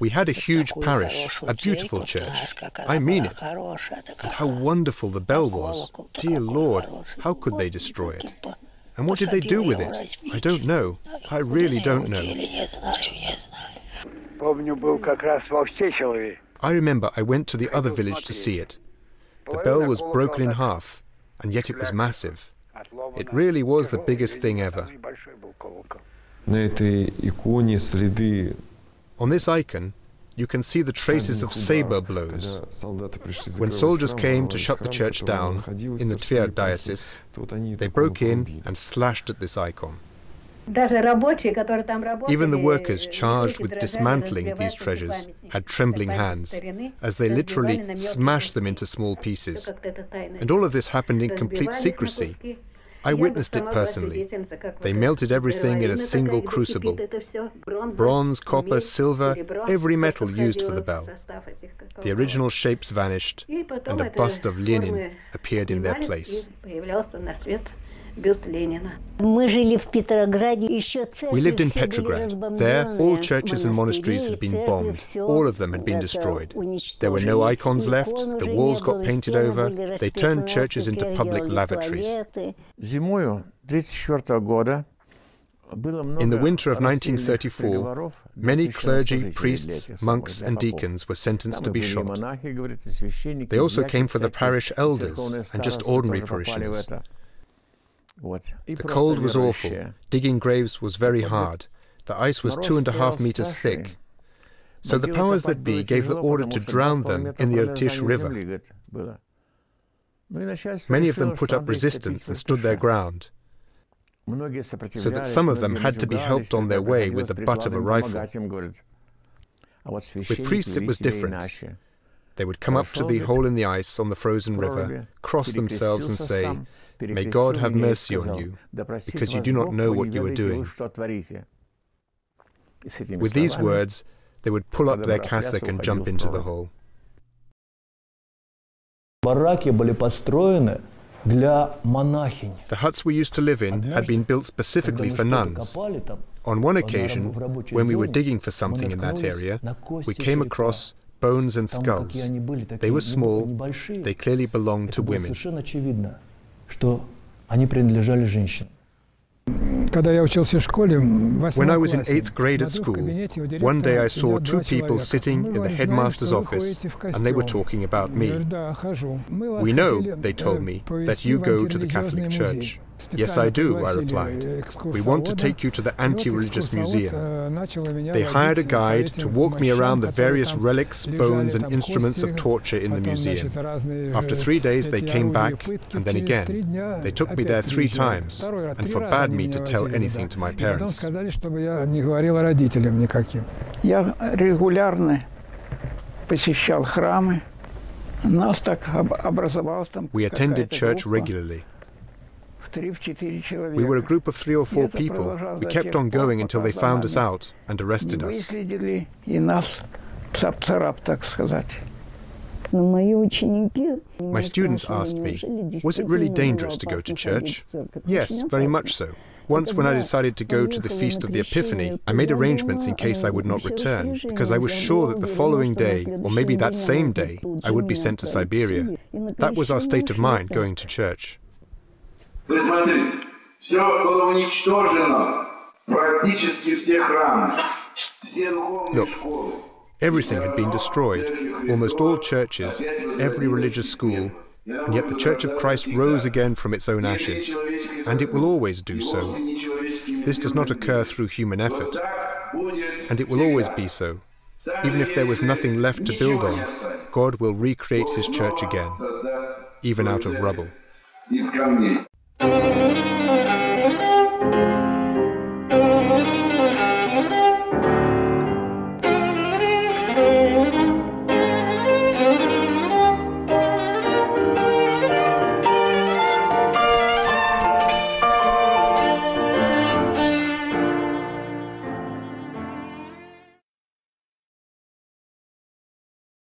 We had a huge parish, a beautiful church. I mean it. And how wonderful the bell was. Dear Lord, how could they destroy it? And what did they do with it? I don't know. I really don't know. I remember I went to the other village to see it. The bell was broken in half, and yet it was massive. It really was the biggest thing ever. On this icon, you can see the traces of saber blows. When soldiers came to shut the church down in the Tver diocese, they broke in and slashed at this icon. Even the workers charged with dismantling these treasures had trembling hands, as they literally smashed them into small pieces. And all of this happened in complete secrecy. I witnessed it personally. They melted everything in a single crucible. Bronze, copper, silver, every metal used for the bell. The original shapes vanished, and a bust of Lenin appeared in their place. We lived in Petrograd. There, all churches and monasteries had been bombed. All of them had been destroyed. There were no icons left, the walls got painted over, they turned churches into public lavatories. In the winter of 1934, many clergy, priests, monks and deacons were sentenced to be shot. They also came for the parish elders and just ordinary parishioners. The cold was awful. Digging graves was very hard. The ice was 2.5 meters thick. So the powers that be gave the order to drown them in the Irtysh River. Many of them put up resistance and stood their ground, so that some of them had to be helped on their way with the butt of a rifle. With priests it was different. They would come up to the hole in the ice on the frozen river, cross themselves and say, "May God have mercy on you, because you do not know what you are doing." With these words, they would pull up their cassock and jump into the hole. The huts we used to live in had been built specifically for nuns. On one occasion, when we were digging for something in that area, we came across bones and skulls. They were small, they clearly belonged to women. When I was in 8th grade at school, one day I saw two people sitting in the headmaster's office, and they were talking about me. "We know," they told me, "that you go to the Catholic Church." "Yes, I do," I replied. "We want to take you to the anti-religious museum." They hired a guide to walk me around the various relics, bones and instruments of torture in the museum. After 3 days they came back, and then again. They took me there 3 times and forbade me to tell anything to my parents. We attended church regularly. We were a group of 3 or 4 people. We kept on going until they found us out and arrested us. My students asked me, "Was it really dangerous to go to church?" Yes, very much so. Once when I decided to go to the Feast of the Epiphany, I made arrangements in case I would not return, because I was sure that the following day, or maybe that same day, I would be sent to Siberia. That was our state of mind going to church. Вы смотрите, все было уничтожено, практически все храмы, все духовные школы. Everything had been destroyed, almost all churches, every religious school, and yet the Church of Christ rose again from its own ashes, and it will always do so. This does not occur through human effort, and it will always be so. Even if there was nothing left to build on, God will recreate His church again, even out of rubble. Из камней.